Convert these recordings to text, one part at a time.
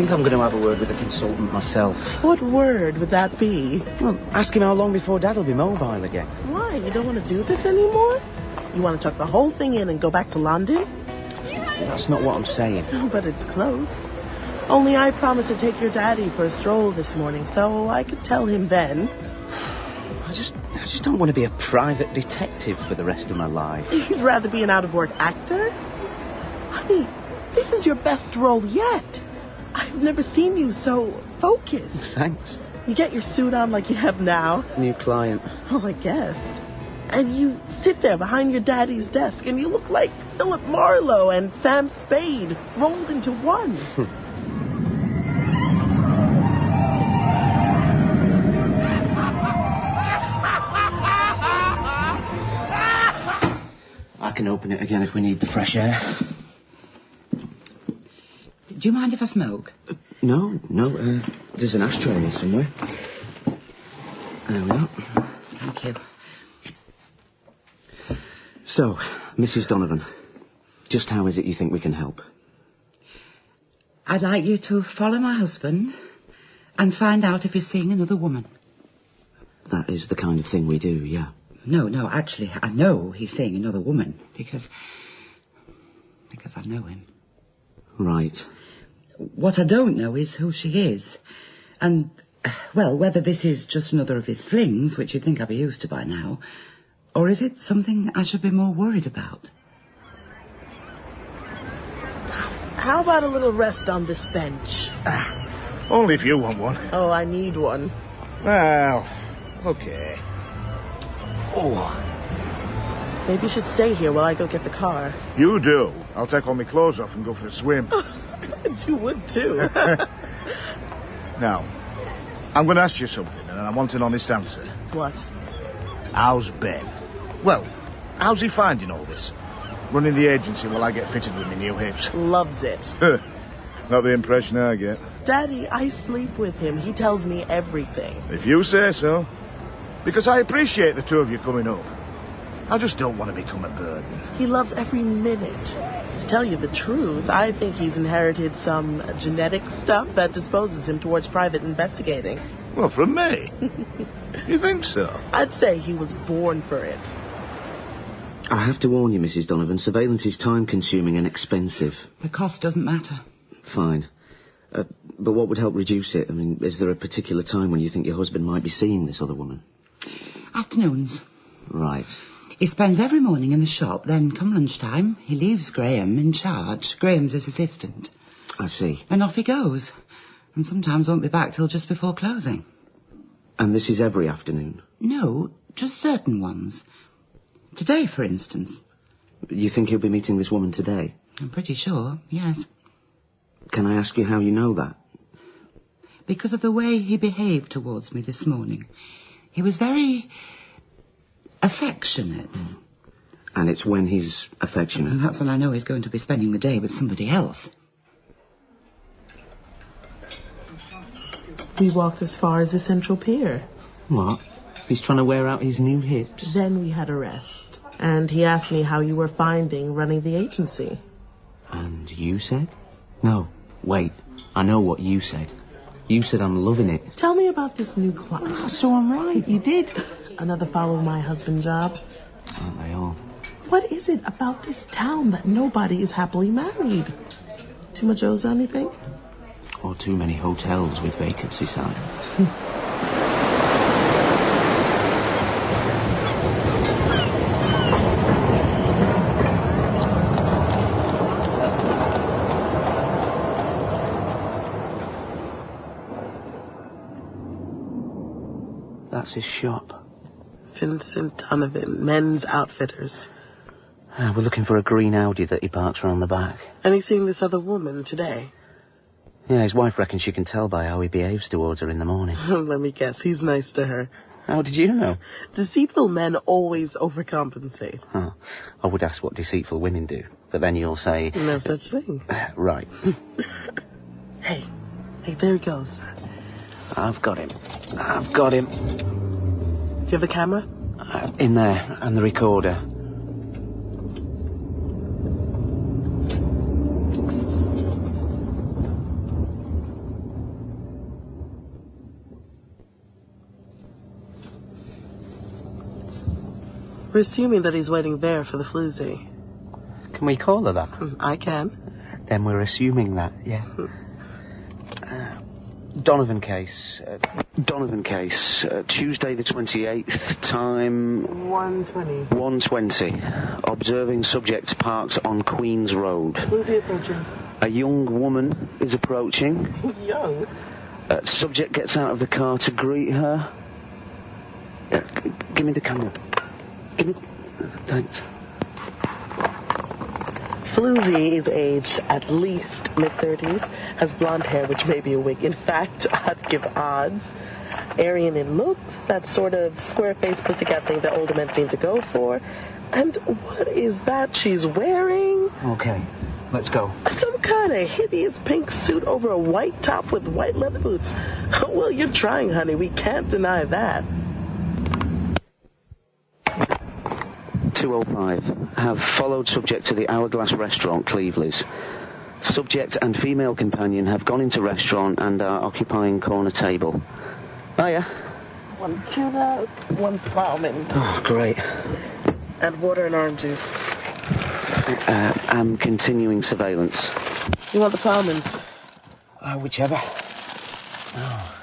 think I'm going to have a word with the consultant myself. What word would that be? Well, ask him how long before Dad will be mobile again. Why? You don't want to do this anymore? You want to tuck the whole thing in and go back to London? That's not what I'm saying. No, but it's close. Only I promised to take your daddy for a stroll this morning, so I could tell him then. I just don't want to be a private detective for the rest of my life. You'd rather be an out-of-work actor? Honey, this is your best role yet. I've never seen you so focused. Thanks. You get your suit on like you have now. New client. Oh, I guessed. And you sit there behind your daddy's desk and you look like Philip Marlowe and Sam Spade rolled into one. I can open it again if we need the fresh air. Do you mind if I smoke? No. There's an ashtray here somewhere. There we are. Thank you. So, Mrs. Donovan, just how is it you think we can help? I'd like you to follow my husband and find out if he's seeing another woman. That is the kind of thing we do, yeah. No, actually, I know he's seeing another woman because I know him. Right. What I don't know is who she is. And, well, whether this is just another of his flings, which you'd think I'd be used to by now, or is it something I should be more worried about? How about a little rest on this bench? Only if you want one. Oh, I need one. Well, okay. Oh. Maybe you should stay here while I go get the car. You do. I'll take all my clothes off and go for a swim. You would, too. Now, I'm going to ask you something, and I want an honest answer. What? How's Ben? Well, how's he finding all this? Running the agency while I get fitted with my new hips. Loves it. Not the impression I get. Daddy, I sleep with him. He tells me everything. If you say so. Because I appreciate the two of you coming up. I just don't want to become a burden. He loves every minute. To tell you the truth, I think he's inherited some genetic stuff that disposes him towards private investigating. Well, from me? You think so? I'd say he was born for it. I have to warn you, Mrs. Donovan, surveillance is time-consuming and expensive. The cost doesn't matter. Fine. But what would help reduce it? I mean, is there a particular time when you think your husband might be seeing this other woman? Afternoons. Right. He spends every morning in the shop, then come lunchtime, he leaves Graham in charge. Graham's his assistant. I see. Then off he goes. And sometimes won't be back till just before closing. And this is every afternoon? No, just certain ones. Today, for instance. You think he'll be meeting this woman today? I'm pretty sure, yes. Can I ask you how you know that? Because of the way he behaved towards me this morning. He was very affectionate. Mm. And it's when he's affectionate? And that's when I know he's going to be spending the day with somebody else. We walked as far as the Central Pier. What? He's trying to wear out his new hips? Then we had a rest. And he asked me how you were finding running the agency. And you said? No, wait. I know what you said. You said I'm loving it. Tell me about this new client. Oh, so I'm right. You did. Another follow my husband job. Aren't they all? What is it about this town that nobody is happily married? Too much ozone, you think? Or too many hotels with vacancy signs. That's his shop. Vincent Donovan, Men's Outfitters. We're looking for a green Audi that he parks around the back. And he's seeing this other woman today. Yeah, his wife reckons she can tell by how he behaves towards her in the morning. Let me guess, he's nice to her. How did you know? Deceitful men always overcompensate. Oh, I would ask what deceitful women do, but then you'll say... No such thing. Right. Hey, there he goes. I've got him. Do you have the camera? In there, and the recorder. Presuming that he's waiting there for the floozy. Can we call her that? I can. Then we're assuming that, yeah. Donovan case, Tuesday the 28th, time... 1:20. 1:20. Observing subject parked on Queen's Road. Who's he approaching? A young woman is approaching. Young? Subject gets out of the car to greet her. Give me the camera. Thanks. Floozy is aged at least mid-30s, has blonde hair, which may be a wig. In fact, I'd give odds. Aryan in looks, that sort of square-faced pussycat thing that older men seem to go for. And what is that she's wearing? Okay, let's go. Some kind of hideous pink suit over a white top with white leather boots. Well, you're trying, honey. We can't deny that. 205. Have followed subject to the Hourglass restaurant, Cleveley's. Subject and female companion have gone into restaurant and are occupying corner table. Hiya. 1 tuna, 1 salmon. Oh, great. And water and orange juice. I'm continuing surveillance. You want the salmons? Whichever. Oh.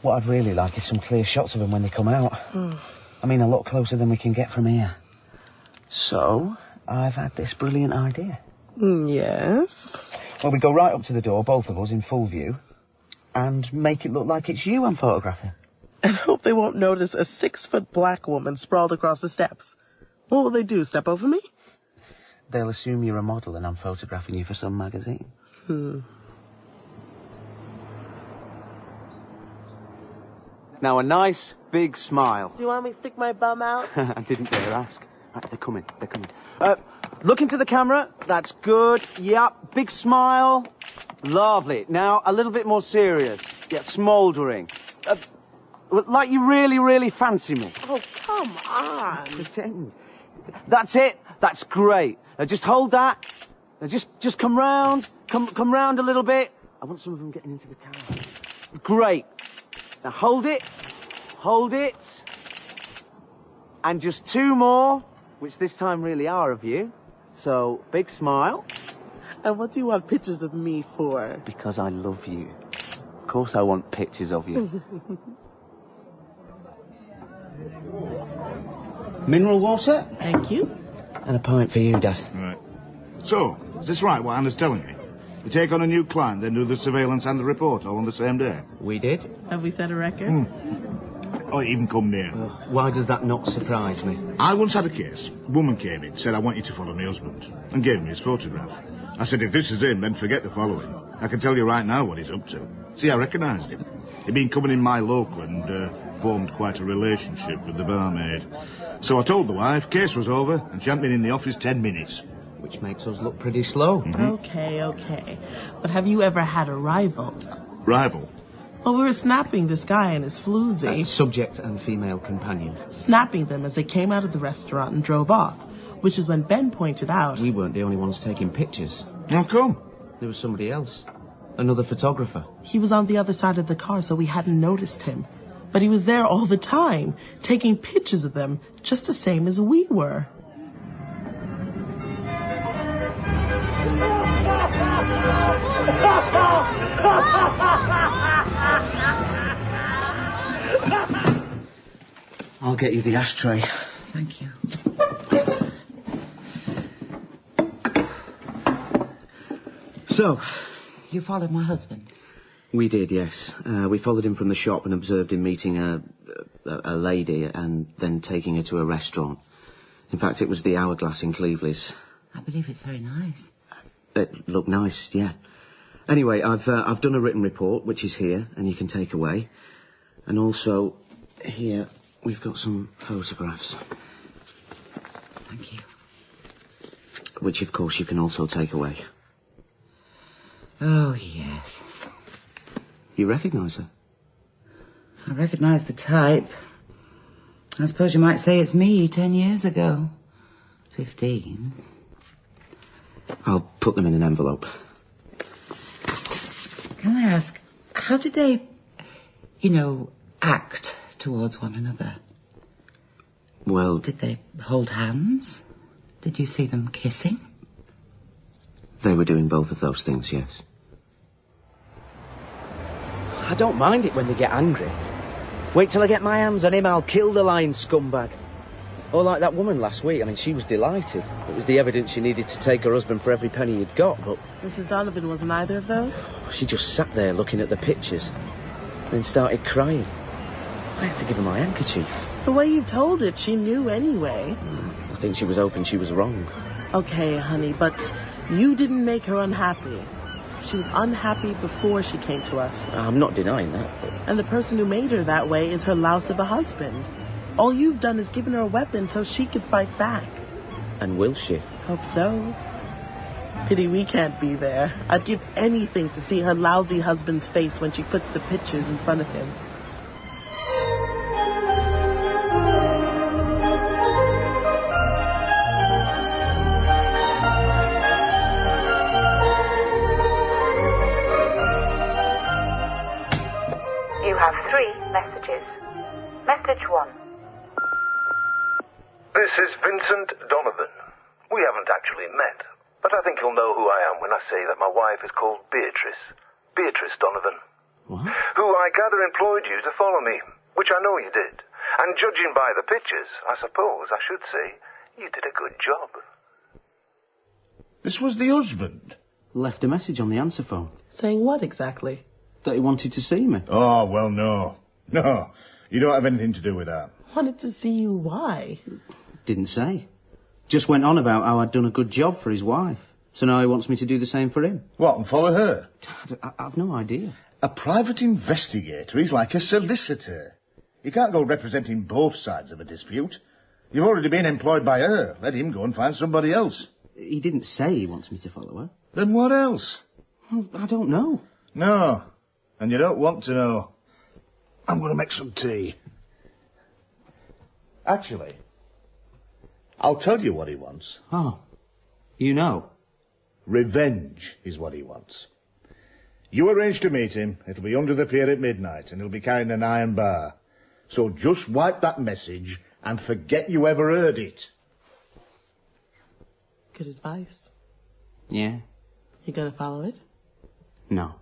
What I'd really like is some clear shots of them when they come out. I mean, a lot closer than we can get from here. So, I've had this brilliant idea. Yes? Well, we go right up to the door, both of us, in full view, and make it look like it's you I'm photographing. And hope they won't notice a 6-foot black woman sprawled across the steps. What will they do, step over me? They'll assume you're a model and I'm photographing you for some magazine. Now, a nice, big smile. Do you want me to stick my bum out? I didn't dare ask. Right, they're coming. Look into the camera. That's good. Yep, big smile. Lovely. Now, a little bit more serious. Yeah, smouldering. Like you really, really fancy me. Oh, come on. Pretend. That's it. That's great. Now, just hold that. Now, just come round. Come round a little bit. I want some of them getting into the camera. Great. Now, hold it. Hold it. And just 2 more, which this time really are of you. So, big smile. And what do you want pictures of me for? Because I love you. Of course I want pictures of you. Mineral water? Thank you. And a pint for you, Dad. Right. So, is this right, what Anna's telling me? You take on a new client, then do the surveillance and the report all on the same day? We did. Have we set a record? Or even come near. Why does that not surprise me? I once had a case. A woman came in, said, I want you to follow my husband, and gave me his photograph. I said, if this is him, then forget the following. I can tell you right now what he's up to. See, I recognised him. He'd been coming in my local and formed quite a relationship with the barmaid. So I told the wife, case was over, and she hadn't been in the office 10 minutes. Which makes us look pretty slow. Okay. But have you ever had a rival? Rival? Well, we were snapping this guy and his floozy. Subject and female companion. Snapping them as they came out of the restaurant and drove off, which is when Ben pointed out... We weren't the only ones taking pictures. How come? There was somebody else. Another photographer. He was on the other side of the car, so we hadn't noticed him. But he was there all the time, taking pictures of them, just the same as we were. I'll get you the ashtray. Thank you. So, You followed my husband? we did, yes. We followed him from the shop and observed him meeting a lady and then taking her to a restaurant. In fact, it was the Hourglass in Cleveley's. I believe it's very nice. It looked nice, yeah. Anyway, I've done a written report, which is here, and you can take away. And also, here, we've got some photographs. Thank you. Which, of course, you can also take away. Oh, yes. You recognise her? I recognise the type. I suppose you might say it's me 10 years ago. 15. I'll put them in an envelope. Can I ask, how did they, act towards one another? Well... Did they hold hands? Did you see them kissing? They were doing both of those things, yes. I don't mind it when they get angry. Wait till I get my hands on him, I'll kill the lying scumbag. Oh, like that woman last week, I mean, she was delighted. It was the evidence she needed to take her husband for every penny he'd got, but... Mrs. Donovan wasn't either of those? She just sat there looking at the pictures, then started crying. I had to give her my handkerchief. The way you told it, she knew anyway. I think she was hoping she was wrong. Okay, honey, but you didn't make her unhappy. She was unhappy before she came to us. I'm not denying that, but... And the person who made her that way is her louse of a husband. All you've done is given her a weapon so she could fight back. And will she? Hope so. Pity we can't be there. I'd give anything to see her lousy husband's face when she puts the pictures in front of him. You have 3 messages. Message 1. This is Vincent Donovan. We haven't actually met, but I think you'll know who I am when I say that my wife is called Beatrice. Beatrice Donovan. What? Who I gather employed you to follow me, which I know you did. And judging by the pictures, I suppose I should say you did a good job. This was the husband? Left a message on the answer phone. Saying what exactly? That he wanted to see me. Oh, well, no. No, you don't have anything to do with that. Wanted to see you. Why? Didn't say. Just went on about how I'd done a good job for his wife. So now he wants me to do the same for him. What, and follow her? I've no idea. A private investigator is like a solicitor. You can't go representing both sides of a dispute. You've already been employed by her. Let him go and find somebody else. He didn't say he wants me to follow her. Then what else? Well, I don't know. No, and you don't want to know. I'm going to make some tea. Actually, I'll tell you what he wants. Oh, you know. Revenge is what he wants. You arrange to meet him. It'll be under the pier at midnight, and he'll be carrying an iron bar. So just wipe that message and forget you ever heard it. Good advice. Yeah? You gonna follow it? No.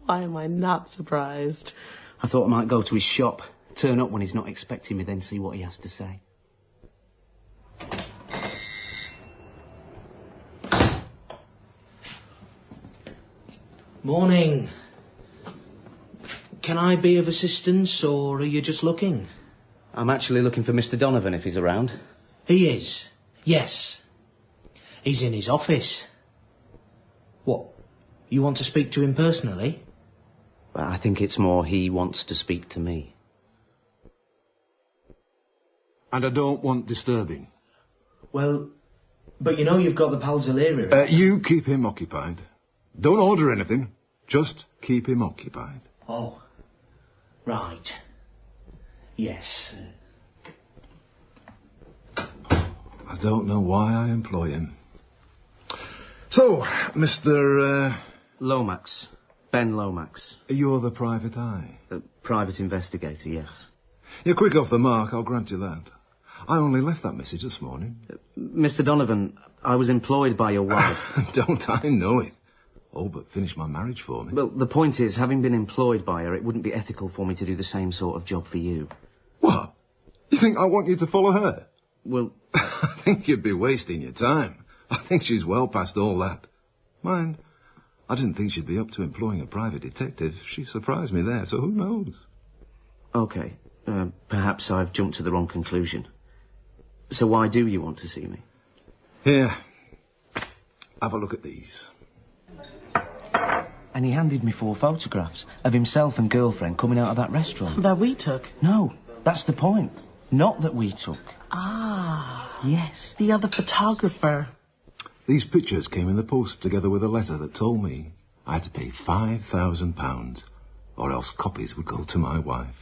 Why am I not surprised? I thought I might go to his shop, turn up when he's not expecting me, then see what he has to say. Morning. Can I be of assistance, or are you just looking? I'm actually looking for Mr. Donovan, if he's around. He is. Yes. He's in his office. What? You want to speak to him personally? Well, I think it's more he wants to speak to me. And I don't want disturbing. Well, but you know you've got the Palzolera. You keep him occupied. Don't order anything. Just keep him occupied. Oh. Right. Yes. I don't know why I employ him. So, Mr. Lomax. Ben Lomax. You're the private eye. Private investigator, yes. You're quick off the mark, I'll grant you that. I only left that message this morning. Mr. Donovan, I was employed by your wife. Don't I know it? Oh, but finish my marriage for me. Well, the point is, having been employed by her, it wouldn't be ethical for me to do the same sort of job for you. What? You think I want you to follow her? Well... I think you'd be wasting your time. I think she's well past all that. Mind, I didn't think she'd be up to employing a private detective. She surprised me there, so who knows? OK. Perhaps I've jumped to the wrong conclusion. So why do you want to see me? Here. Have a look at these. And he handed me 4 photographs of himself and girlfriend coming out of that restaurant. That we took? No, that's the point. Not that we took. Ah. Yes. The other photographer. These pictures came in the post together with a letter that told me I had to pay £5,000 or else copies would go to my wife.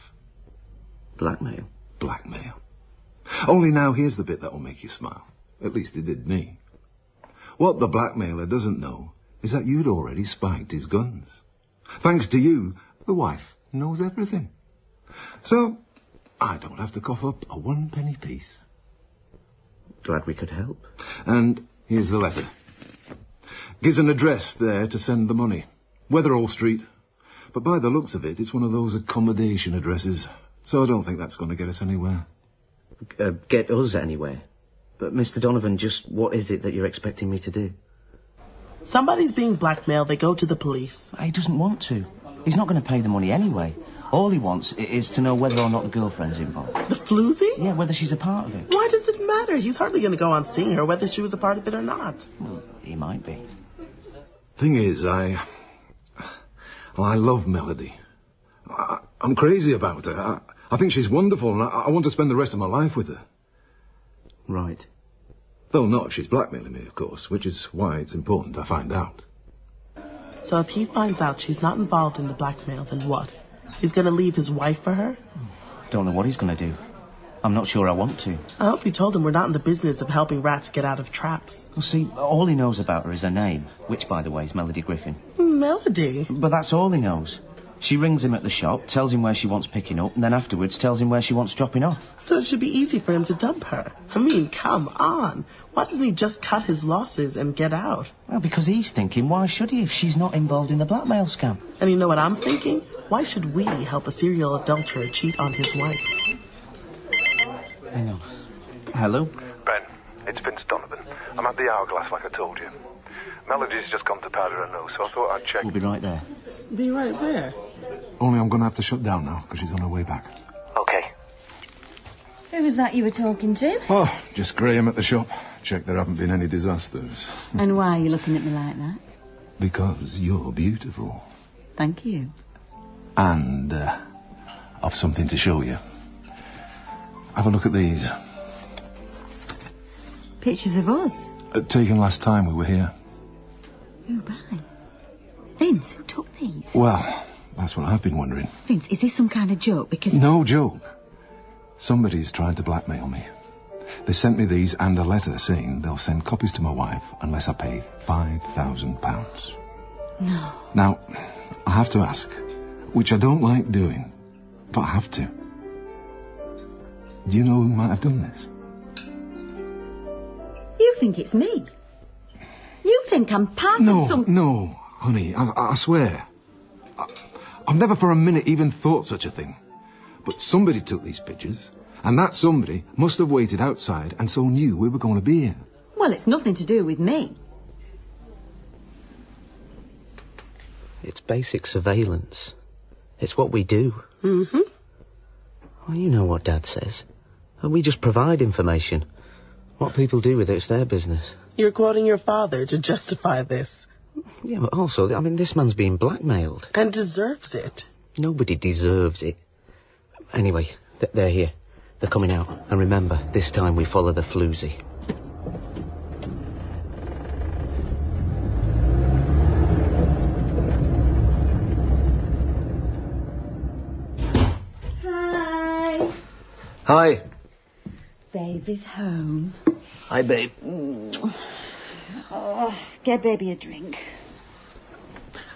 Blackmail? Blackmail. Only now here's the bit that will make you smile. At least it did me. What the blackmailer doesn't know is that you'd already spiked his guns. Thanks to you, the wife knows everything. So, I don't have to cough up a 1-penny piece. Glad we could help. And here's the letter. Gives an address there to send the money. Weatherall Street. But by the looks of it, it's one of those accommodation addresses. So I don't think that's going to get us anywhere. Get us anywhere? But Mr. Donovan, just what is it that you're expecting me to do? Somebody's being blackmailed. They go to the police. He doesn't want to. He's not going to pay the money anyway. All he wants is to know whether or not the girlfriend's involved. The floozy? Yeah, whether she's a part of it. Why does it matter? He's hardly going to go on seeing her, whether she was a part of it or not. Well, he might be. Thing is, I love Melodie. I'm crazy about her. I think she's wonderful, and I want to spend the rest of my life with her. Right. Though not if she's blackmailing me, of course, which is why it's important I find out. So if he finds out she's not involved in the blackmail, then what? He's going to leave his wife for her? Don't know what he's going to do. I'm not sure I want to. I hope you told him we're not in the business of helping rats get out of traps. Well, see, all he knows about her is her name, which, by the way, is Melodie Griffin. Melodie? But that's all he knows. She rings him at the shop, tells him where she wants picking up, and then afterwards tells him where she wants dropping off. So it should be easy for him to dump her. I mean, come on. Why doesn't he just cut his losses and get out? Well, because he's thinking, why should he if she's not involved in the blackmail scam? And you know what I'm thinking? Why should we help a serial adulterer cheat on his wife? Hang on. Hello? Ben, it's Vince Donovan. I'm at the Hourglass like I told you. Melodie's just gone to powder her nose, so I thought I'd check. We'll be right there. Be right where? Only I'm going to have to shut down now, because she's on her way back. Okay. Who was that you were talking to? Oh, just Graham at the shop. Check there haven't been any disasters. And why are you looking at me like that? Because you're beautiful. Thank you. And, I've something to show you. Have a look at these. Pictures of us? Taken last time we were here. Who by? Vince, who took these? Well, that's what I've been wondering. Vince, is this some kind of joke? Because... No joke. Somebody's trying to blackmail me. They sent me these and a letter saying they'll send copies to my wife unless I pay £5,000. No. Now, I have to ask, which I don't like doing, but I have to. Do you know who might have done this? You think it's me? You think I'm part of some... No, honey, I swear. I've never for a minute even thought such a thing. But somebody took these pictures, and that somebody must have waited outside and so knew we were going to be here. Well, it's nothing to do with me. It's basic surveillance. It's what we do. Mm-hmm. Well, you know what Dad says. We just provide information. What people do with it's their business. You're quoting your father to justify this. Yeah, but also, I mean, this man's being blackmailed. And deserves it. Nobody deserves it. Anyway, they're here. They're coming out. And remember, this time we follow the floozy. Hi. Hi. Baby's home. Hi, babe. Oh, get baby a drink.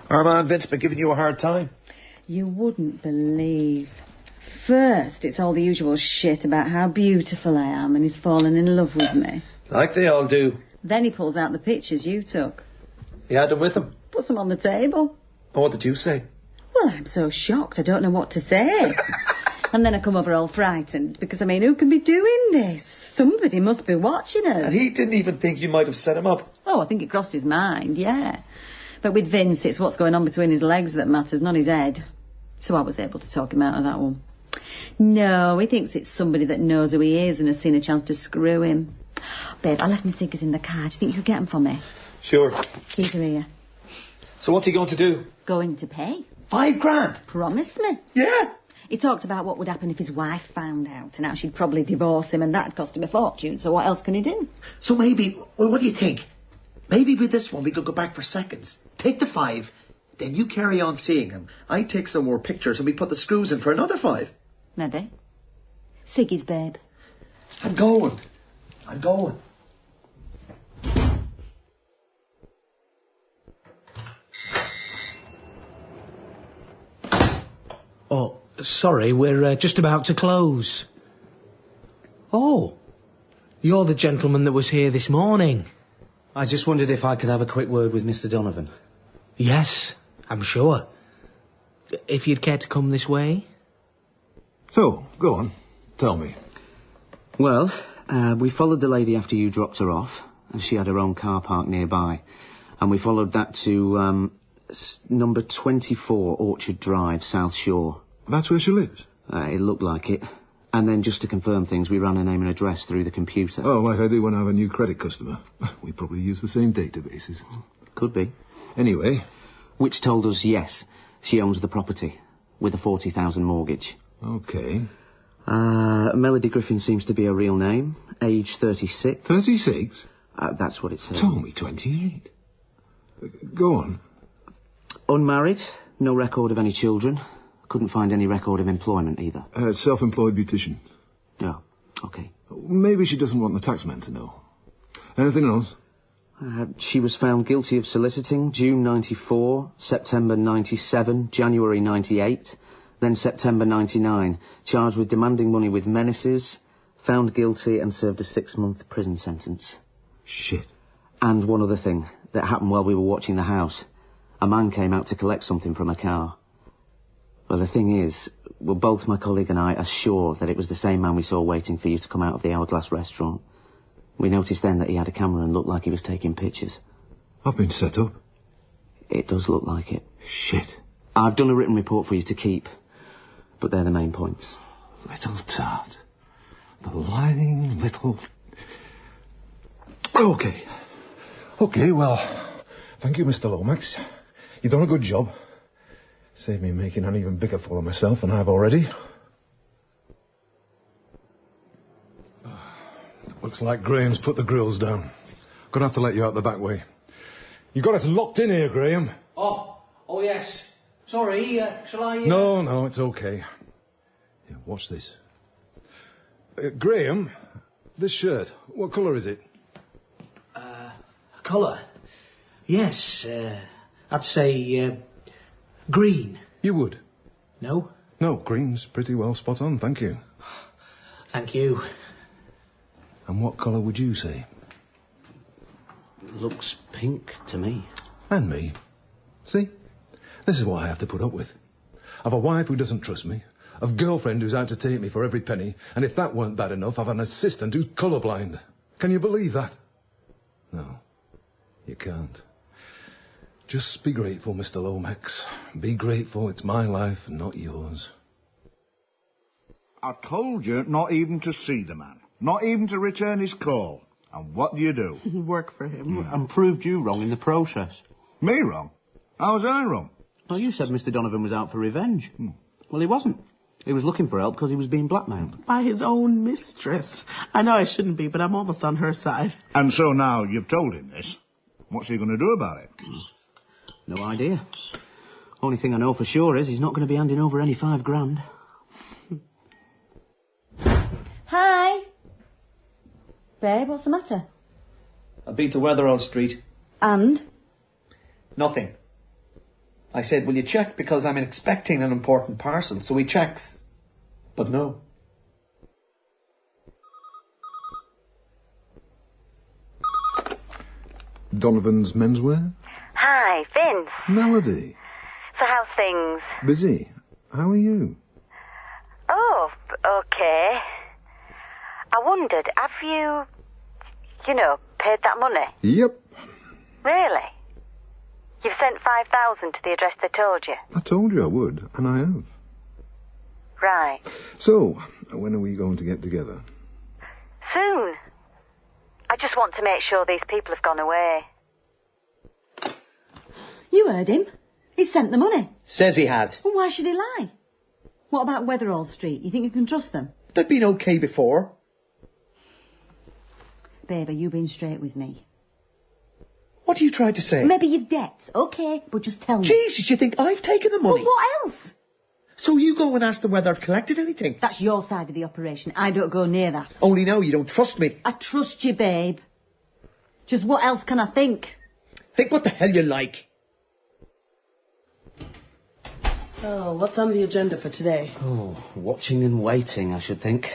Armand, Vince been giving you a hard time. You wouldn't believe. First, it's all the usual shit about how beautiful I am and he's fallen in love with me. Like they all do. Then he pulls out the pictures you took. He had them with him. Puts them on the table. And what did you say? Well, I'm so shocked I don't know what to say. And then I come over all frightened because, I mean, who can be doing this? Somebody must be watching us. And he didn't even think you might have set him up. Oh, I think it crossed his mind, yeah. But with Vince, it's what's going on between his legs that matters, not his head. So I was able to talk him out of that one. No, he thinks it's somebody that knows who he is and has seen a chance to screw him. Babe, I left my cigars in the car. Do you think you could get them for me? Sure. Keep her here. So what's he going to do? Going to pay. $5,000? Promise me. Yeah. He talked about what would happen if his wife found out and how she'd probably divorce him and that'd cost him a fortune, so what else can he do? So maybe, well, what do you think? Maybe with this one we could go back for seconds. Take the 5, then you carry on seeing him. I take some more pictures and we put the screws in for another 5. Maybe. Siggy's, babe. I'm going. Oh, Sorry, we're just about to close. Oh, you're the gentleman that was here this morning. I just wondered if I could have a quick word with Mr. Donovan. Yes, I'm sure. If you'd care to come this way. So, go on. Tell me. Well, we followed the lady after you dropped her off, and she had her own car park nearby. And we followed that to number 24 Orchard Drive, South Shore. That's where she lives? It looked like it. And then just to confirm things, we ran her name and address through the computer. Oh, like I do when I have a new credit customer. We probably use the same databases. Could be. Anyway. Which told us, yes, she owns the property, with a 40,000 mortgage. Okay. Melodie Griffin seems to be a real name. Age 36. 36? That's what it said. Told me 28. Go on. Unmarried, no record of any children. Couldn't find any record of employment either. Self-employed beautician. Oh, okay. Maybe she doesn't want the taxman to know. Anything else? She was found guilty of soliciting June 94, September 97, January 98, then September 99. Charged with demanding money with menaces, found guilty and served a 6-month prison sentence. Shit. And one other thing that happened while we were watching the house. A man came out to collect something from a car. Well, the thing is, both my colleague and I are sure that it was the same man we saw waiting for you to come out of the Hourglass restaurant. We noticed then that he had a camera and looked like he was taking pictures. I've been set up. It does look like it. Shit. I've done a written report for you to keep, but they're the main points. Little tart. The lying little... Okay. Okay, well, thank you, Mr. Lomax. You've done a good job. Saved me making an even bigger fool of myself than I've already. Looks like Graham's put the grills down. Gonna have to let you out the back way. You got us locked in here, Graham. Oh yes. Sorry, shall I... No, it's okay. Yeah, watch this. Graham, this shirt, what colour is it? Colour? Yes, I'd say, green. You would? No? No, green's pretty well spot on, thank you. Thank you. And what colour would you say? Looks pink to me. And me. See? This is what I have to put up with. I've a wife who doesn't trust me, a girlfriend who's out to take me for every penny, and if that weren't bad enough, I've an assistant who's colourblind. Can you believe that? No, you can't. Just be grateful, Mr. Lomax. Be grateful it's my life and not yours. I told you not even to see the man. Not even to return his call. And what do? Work for him. And proved you wrong in the process. Me wrong? How was I wrong? Well, you said Mr. Donovan was out for revenge. Well, he wasn't. He was looking for help because he was being blackmailed. By his own mistress. I know I shouldn't be, but I'm almost on her side. And so now you've told him this. What's he going to do about it? No idea. Only thing I know for sure is he's not going to be handing over any $5,000. Hi. Babe, what's the matter? I've been to Weatherall Street. And? Nothing. I said, will you check because I'm expecting an important parcel, so he checks. But no. Donovan's menswear? Hi, Vince. Melodie. So how's things? Busy. How are you? Oh, okay. I wondered, have you, paid that money? Yep. Really? You've sent 5,000 to the address they told you? I told you I would, and I have. Right. So, when are we going to get together? Soon. I just want to make sure these people have gone away. You heard him. He sent the money. Says he has. Well, why should he lie? What about Weatherall Street? You think you can trust them? They've been okay before. Babe, are you being straight with me? What are you trying to say? Maybe you've debts, okay, but just tell me. Jesus, you think I've taken the money? Well, what else? So you go and ask them whether I've collected anything? That's your side of the operation. I don't go near that. Only now you don't trust me. I trust you, babe. Just what else can I think? Think what the hell you like. So, what's on the agenda for today? Oh, watching and waiting, I should think.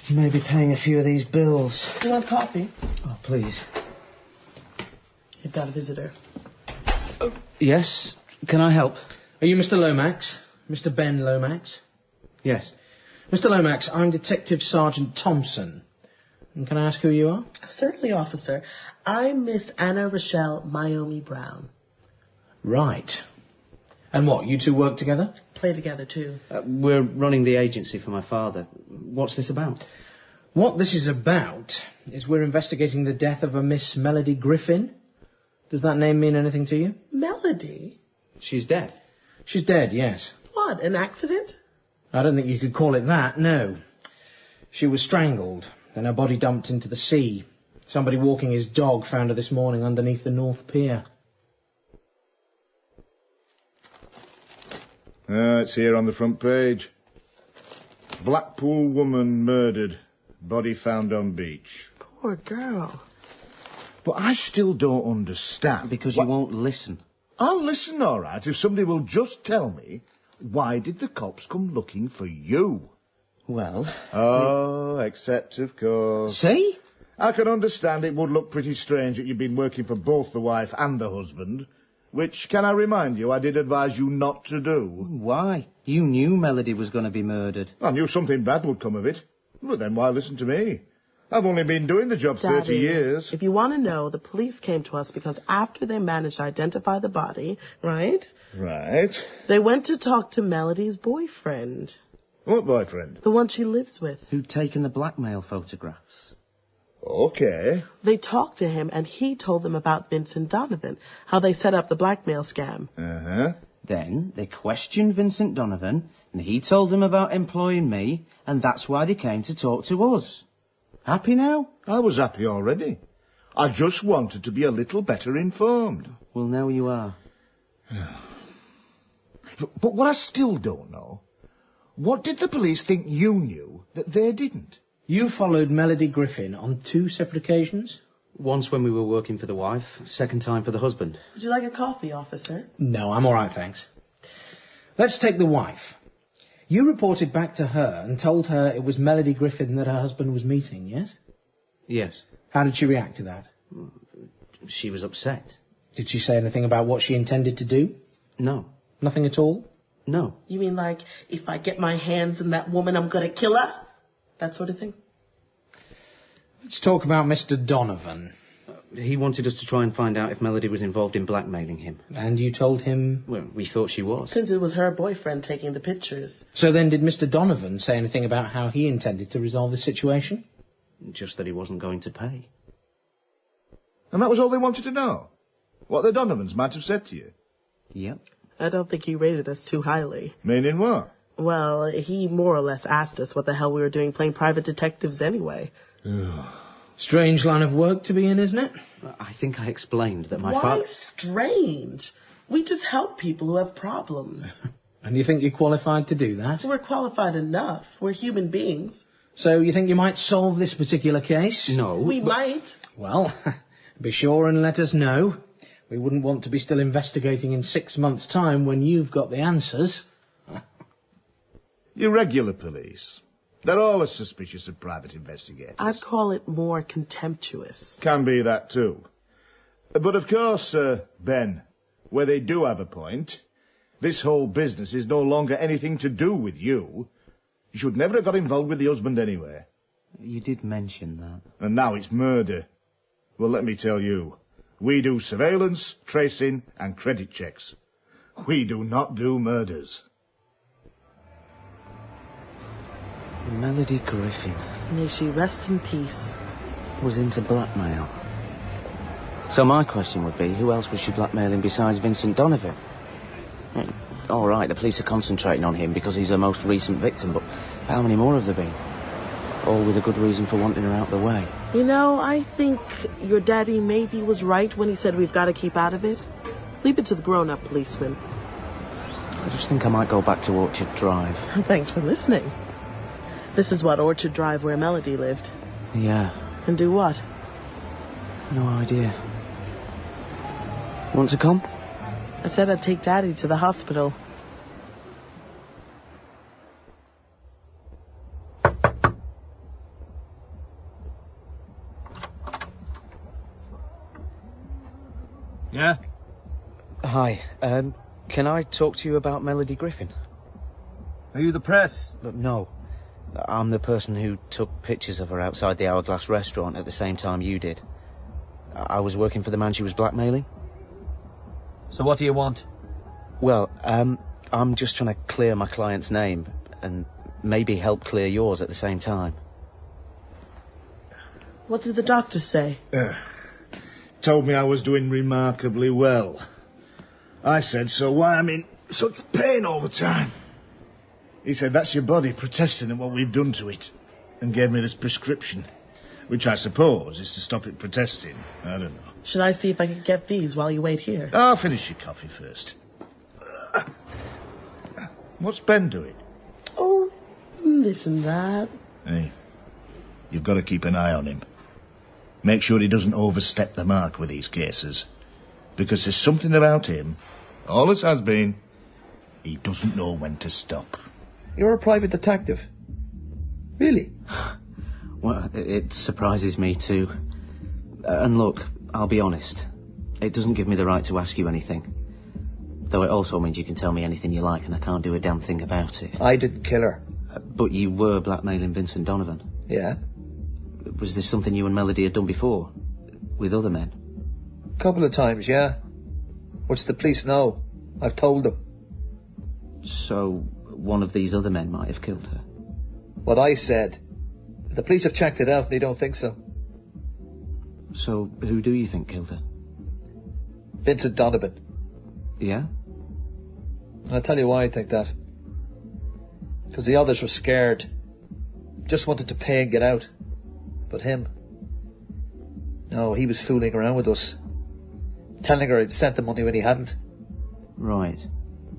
You may be paying a few of these bills. You want coffee? Oh, please. You've got a visitor. Yes? Can I help? Are you Mr. Lomax? Mr. Ben Lomax? Yes. Mr. Lomax, I'm Detective Sergeant Thompson. And can I ask who you are? Certainly, officer. I'm Miss Anna Rochelle Myomi Brown. Right. And what, you two work together? Play together, too. We're running the agency for my father. What's this about? What this is about is we're investigating the death of a Miss Melodie Griffin. Does that name mean anything to you? Melodie? She's dead. She's dead, yes. What, an accident? I don't think you could call it that, no. She was strangled, then her body dumped into the sea. Somebody walking his dog found her this morning underneath the North Pier. It's here on the front page. Blackpool woman murdered. Body found on beach. Poor girl. But I still don't understand. Because you won't listen. I'll listen, all right, if somebody will just tell me, why did the cops come looking for you? Well... Oh, except, of course... See? I can understand it would look pretty strange that you've been working for both the wife and the husband, which, can I remind you, I did advise you not to do. Why? You knew Melodie was going to be murdered. I knew something bad would come of it. But then why listen to me? I've only been doing the job Daddy, 30 years. If you want to know, the police came to us because after they managed to identify the body, right? Right. They went to talk to Melodie's boyfriend. What boyfriend? The one she lives with. Who'd taken the blackmail photographs. Okay. They talked to him and he told them about Vincent Donovan, how they set up the blackmail scam. Uh-huh. Then they questioned Vincent Donovan and he told them about employing me and that's why they came to talk to us. Happy now? I was happy already. I just wanted to be a little better informed. Well, now you are. But what I still don't know, what did the police think you knew that they didn't? You followed Melodie Griffin on 2 separate occasions? Once when we were working for the wife, second time for the husband. Would you like a coffee, officer? No, I'm all right, thanks. Let's take the wife. You reported back to her and told her it was Melodie Griffin that her husband was meeting, yes? Yes. How did she react to that? She was upset. Did she say anything about what she intended to do? No. Nothing at all? No. You mean like, if I get my hands on that woman, I'm going to kill her? That sort of thing? Let's talk about Mr. Donovan. He wanted us to try and find out if Melodie was involved in blackmailing him. And you told him? Well, we thought she was. Since it was her boyfriend taking the pictures. So then did Mr. Donovan say anything about how he intended to resolve the situation? Just that he wasn't going to pay. And that was all they wanted to know? What the Donovans might have said to you? Yep. I don't think he rated us too highly. Meaning what? Well, he more or less asked us what the hell we were doing playing private detectives anyway. Strange line of work to be in, isn't it? I think I explained that my Why father... strange? We just help people who have problems. And you think you're qualified to do that? We're qualified enough. We're human beings. So you think you might solve this particular case? No. We might. Well, be sure and let us know. We wouldn't want to be still investigating in 6 months' time when you've got the answers. Irregular police. They're all as suspicious of private investigators. I'd call it more contemptuous. Can be that too. But of course, Ben, where they do have a point, this whole business is no longer anything to do with you. You should never have got involved with the husband anyway. You did mention that. And now it's murder. Well, let me tell you, we do surveillance, tracing, and credit checks. We do not do murders. Melodie Griffin. May she rest in peace. Was into blackmail. So my question would be, who else was she blackmailing besides Vincent Donovan? All right, the police are concentrating on him because he's her most recent victim, but how many more have there been? All with a good reason for wanting her out of the way. You know, I think your daddy maybe was right when he said we've got to keep out of it. Leave it to the grown-up policeman. I just think I might go back to Orchard Drive. Thanks for listening. This is what, Orchard Drive, where Melodie lived? Yeah. And do what? No idea. Want to come? I said I'd take Daddy to the hospital. Hi. Can I talk to you about Melodie Griffin? Are you the press? No. I'm the person who took pictures of her outside the Hourglass restaurant at the same time you did. I was working for the man she was blackmailing. So what do you want? Well, I'm just trying to clear my client's name and maybe help clear yours at the same time. What did the doctor say? Told me I was doing remarkably well. I said, so why I'm in such pain all the time? He said, that's your body protesting at what we've done to it, and gave me this prescription, which I suppose is to stop it protesting. I don't know. Should I see if I can get these while you wait here? I'll finish your coffee first. What's Ben doing? Oh, this and that. Hey, you've got to keep an eye on him. Make sure he doesn't overstep the mark with these cases. Because there's something about him, always has been, he doesn't know when to stop. You're a private detective. Really? Well, it surprises me too. And look, I'll be honest. It doesn't give me the right to ask you anything. Though it also means you can tell me anything you like and I can't do a damn thing about it. I didn't kill her. But you were blackmailing Vincent Donovan. Yeah? Was this something you and Melodie had done before? With other men? A couple of times, yeah. Which the police know. I've told them. So, one of these other men might have killed her? What I said. The police have checked it out and they don't think so. So, who do you think killed her? Vincent Donovan. Yeah? I'll tell you why I think that. Because the others were scared. Just wanted to pay and get out. But him... No, he was fooling around with us. Telling her he'd sent the money when he hadn't. Right.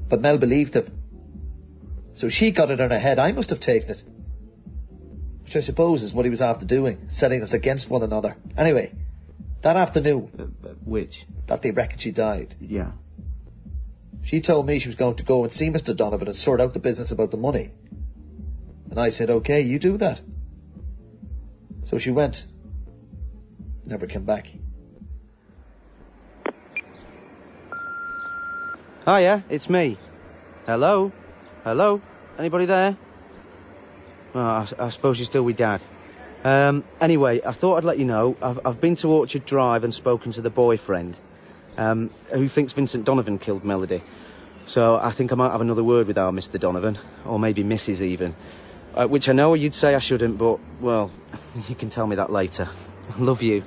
But Mel believed him. So she got it in her head. I must have taken it. Which I suppose is what he was after doing. Setting us against one another. Anyway, that afternoon... which? That they reckon she died. Yeah. She told me she was going to go and see Mr. Donovan and sort out the business about the money. And I said, okay, you do that. So she went. Never came back. Hiya, it's me. Hello? Hello? Anybody there? Well, I suppose you're still with Dad. Anyway, I thought I'd let you know. I've been to Orchard Drive and spoken to the boyfriend, who thinks Vincent Donovan killed Melodie. So I think I might have another word with our Mr. Donovan, or maybe Mrs. even. Which I know you'd say I shouldn't, but, well, you can tell me that later. Love you.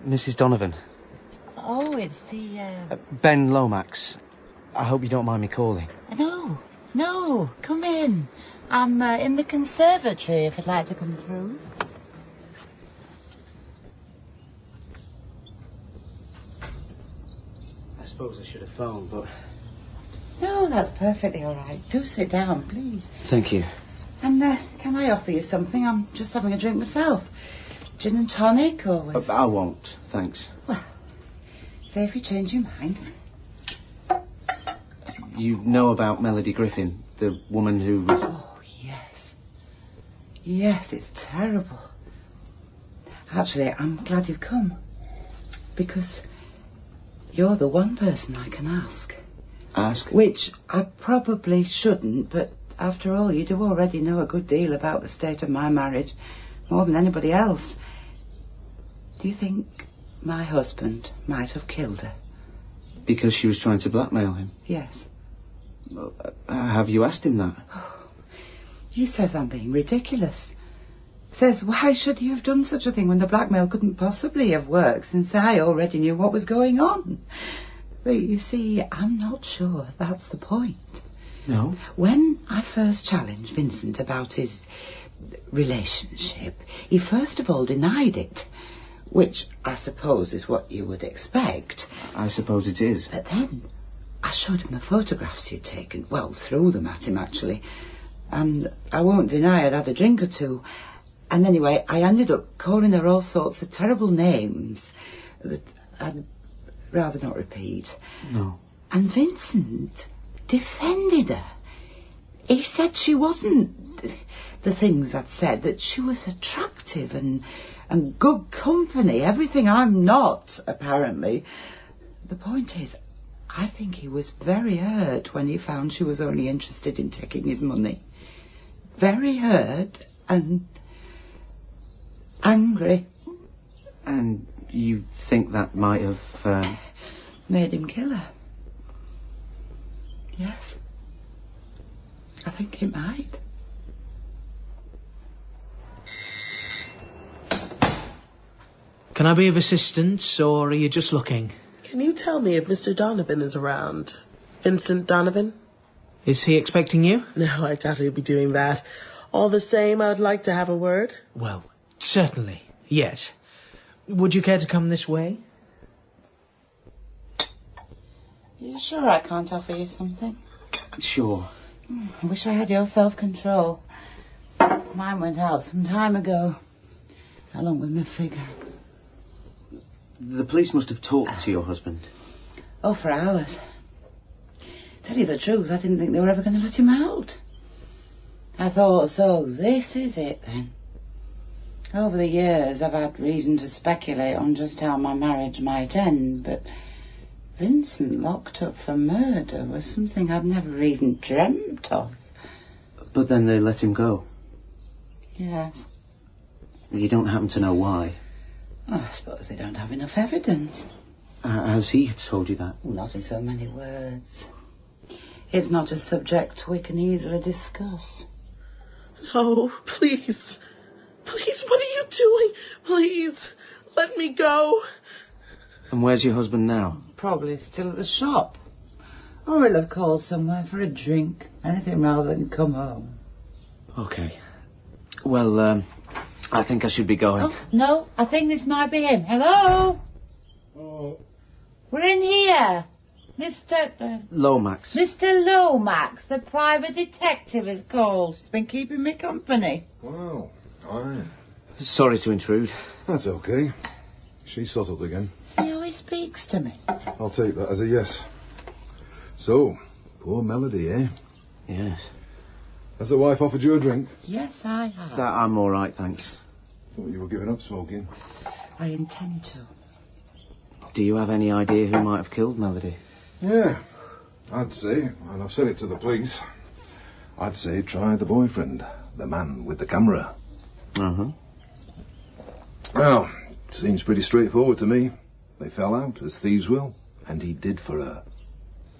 Mrs. Donovan. Oh, it's the, Ben Lomax. I hope you don't mind me calling. No, come in. I'm in the conservatory if you'd like to come through. I suppose I should have phoned, but... No, that's perfectly all right. Do sit down, please. Thank you. And can I offer you something? I'm just having a drink myself. Gin and tonic or... with... I won't, thanks. Well, say if you change your mind. You know about Melodie Griffin, the woman who... Oh, yes. Yes, it's terrible. Actually, I'm glad you've come. Because you're the one person I can ask. Ask? Which I probably shouldn't, but after all, you do already know a good deal about the state of my marriage, more than anybody else. Do you think my husband might have killed her? Because she was trying to blackmail him? Yes. Have you asked him that? Oh, he says I'm being ridiculous. Says, why should you have done such a thing when the blackmail couldn't possibly have worked, since I already knew what was going on? But you see, I'm not sure that's the point. No? When I first challenged Vincent about his relationship, he first of all denied it, which I suppose is what you would expect. I suppose it is. But then I showed him the photographs he'd taken, well, threw them at him, actually. And I won't deny I'd had a drink or two. And anyway, I ended up calling her all sorts of terrible names that I'd rather not repeat. No. And Vincent defended her. He said she wasn't the things I'd said, that she was attractive and good company, everything I'm not, apparently. The point is, I think he was very hurt when he found she was only interested in taking his money. Very hurt and angry. And you think that might have... Made him kill her? Yes. I think it might. Can I be of assistance, or are you just looking? Can you tell me if Mr. Donovan is around? Vincent Donovan? Is he expecting you? No, I doubt he'll be doing that. All the same, I'd like to have a word. Well, certainly, yes. Would you care to come this way? You sure I can't offer you something? Sure. I wish I had your self-control. Mine went out some time ago, along with my figure. The police must have talked to your husband. Oh, for hours. Tell you the truth, I didn't think they were ever going to let him out. I thought, so this is it then. Over the years, I've had reason to speculate on just how my marriage might end, but Vincent locked up for murder was something I'd never even dreamt of. But then they let him go. Yes. You don't happen to know why? Oh, I suppose they don't have enough evidence. Has he told you that? Not in so many words. It's not a subject we can easily discuss. No, please. Please, what are you doing? Please, let me go. And where's your husband now? Probably still at the shop. Or he'll have called somewhere for a drink. Anything rather than come home. Okay. Well, I think I should be going. Oh, no, I think this might be him. Hello? Oh. We're in here. Mr. Lomax. Mr. Lomax, the private detective, is called. He's been keeping me company. Well, fine. Sorry to intrude. That's okay. She's settled again. See how he speaks to me. I'll take that as a yes. So, poor Melodie, eh? Yes. Has the wife offered you a drink? Yes, I have. I'm all right, thanks. Thought you were giving up smoking. I intend to. Do you have any idea who might have killed Melodie? Yeah, I'd say, and I've said it to the police, I'd say try the boyfriend, the man with the camera. Uh-huh. Well, seems pretty straightforward to me. They fell out, as thieves will, and he did for her.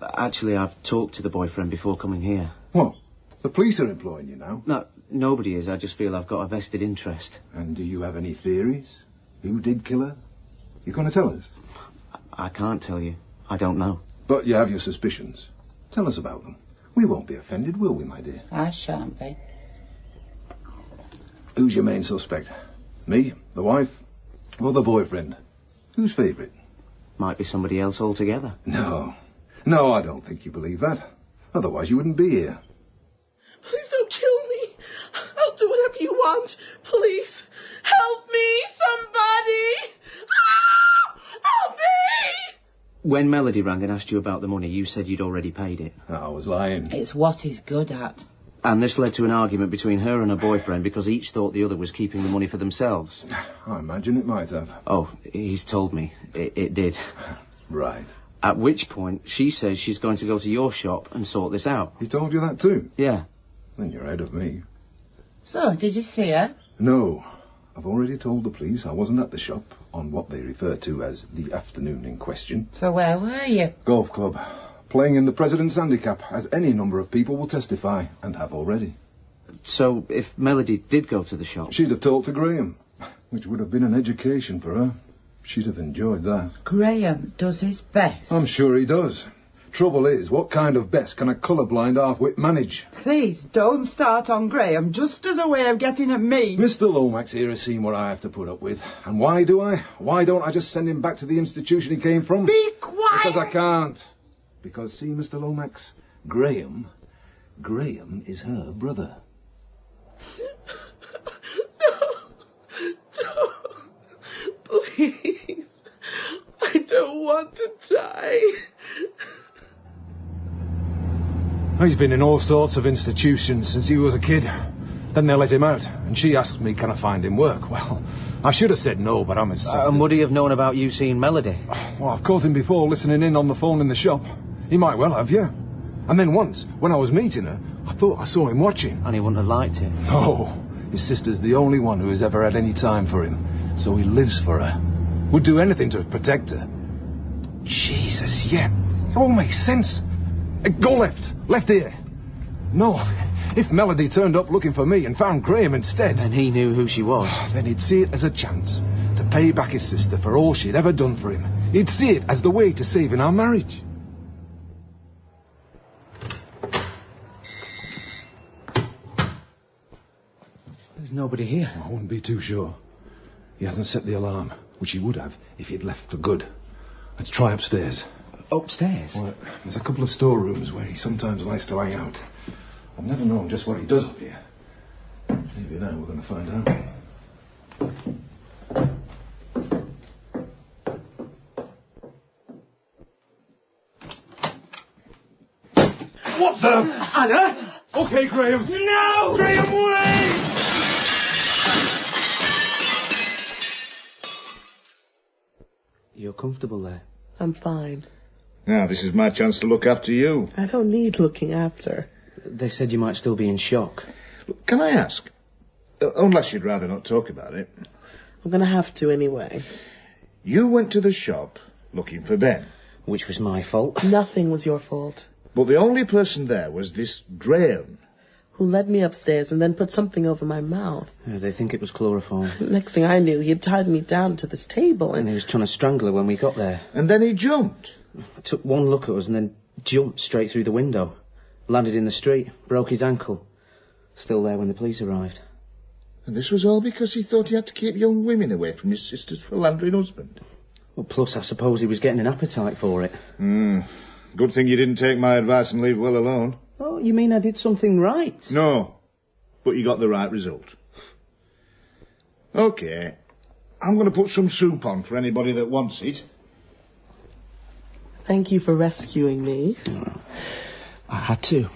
Actually, I've talked to the boyfriend before coming here. What? The police are employing you now? No, nobody is. I just feel I've got a vested interest. And do you have any theories? Who did kill her? You going to tell us? I can't tell you. I don't know. But you have your suspicions. Tell us about them. We won't be offended, will we, my dear? I shan't be. Who's your main suspect? Me, the wife, or the boyfriend? Who's favourite? Might be somebody else altogether. No, I don't think you believe that. Otherwise you wouldn't be here. Please don't kill me. I'll do whatever you want. Please. Help me, somebody. Ah! Help me! When Melodie rang and asked you about the money, you said you'd already paid it. I was lying. It's what he's good at. And this led to an argument between her and her boyfriend because each thought the other was keeping the money for themselves. I imagine it might have. Oh, he's told me. It did. Right. At which point, she says she's going to go to your shop and sort this out. He told you that too? Yeah. Then you're ahead of me. So, did you see her? No. I've already told the police I wasn't at the shop on what they refer to as the afternoon in question. So where were you? Golf club. Playing in the President's Handicap, as any number of people will testify, and have already. So, if Melodie did go to the shop... She'd have talked to Graham, which would have been an education for her. She'd have enjoyed that. Graham does his best. I'm sure he does. Trouble is, what kind of best can a colourblind half-wit manage? Please, don't start on Graham, just as a way of getting at me. Mr. Lomax here has seen what I have to put up with. And why do I? Why don't I just send him back to the institution he came from? Be quiet! Because I can't. Because, see, Mr. Lomax, Graham is her brother. No, don't. Please. I don't want to die. He's been in all sorts of institutions since he was a kid. Then they let him out, and she asked me, can I find him work? Well, I should have said no, but I'm as... And would he have known about you seeing Melodie? Well, I've caught him before listening in on the phone in the shop. He might well have, yeah. And then once, when I was meeting her, I thought I saw him watching. And he wouldn't have liked it? No. His sister's the only one who has ever had any time for him. So he lives for her. Would do anything to protect her. Jesus, yeah. It all makes sense. Go left. Left here. No. If Melodie turned up looking for me and found Graham instead... And he knew who she was. Then he'd see it as a chance to pay back his sister for all she'd ever done for him. He'd see it as the way to saving our marriage. There's nobody here. I wouldn't be too sure. He hasn't set the alarm, which he would have if he'd left for good. Let's try upstairs. Upstairs? Well, there's a couple of storerooms where he sometimes likes to hang out. I've never known just what he does up here. Maybe now we're going to find out. What the... Anna! Okay, Graham. No! Graham, wait! You're comfortable there? I'm fine. Now, this is my chance to look after you. I don't need looking after. They said you might still be in shock. Look, can I ask? Unless you'd rather not talk about it. I'm going to have to anyway. You went to the shop looking for Ben. Which was my fault. Nothing was your fault. But the only person there was this Graham. Who led me upstairs and then put something over my mouth. Yeah, they think it was chloroform. Next thing I knew, he had tied me down to this table And he was trying to strangle her when we got there. And then he jumped. Took one look at us and then jumped straight through the window. Landed in the street, broke his ankle. Still there when the police arrived. And this was all because he thought he had to keep young women away from his sister's philandering husband. Well, plus I suppose he was getting an appetite for it. Good thing you didn't take my advice and leave well alone. Oh, you mean I did something right? No, but you got the right result. OK, I'm going to put some soup on for anybody that wants it. Thank you for rescuing me. I had to.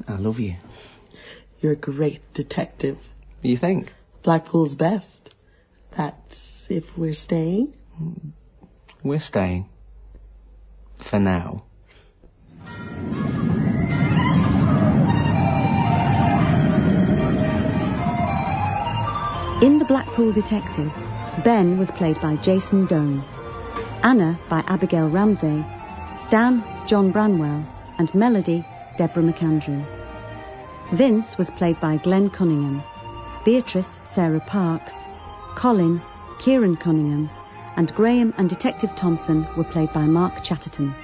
I love you. You're a great detective. You think? Blackpool's best. That's if we're staying. We're staying. For now. In The Blackpool Detective, Ben was played by Jason Doan, Anna by Abigail Ramsay, Stan, John Branwell, and Melodie, Deborah McAndrew. Vince was played by Glenn Cunningham, Beatrice, Sarah Parks, Colin, Keiran Cunningham, and Graham and Detective Thompson were played by Mark Chatterton.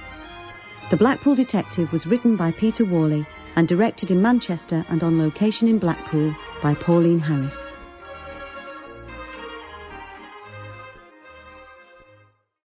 The Blackpool Detective was written by Peter Whalley and directed in Manchester and on location in Blackpool by Pauline Harris.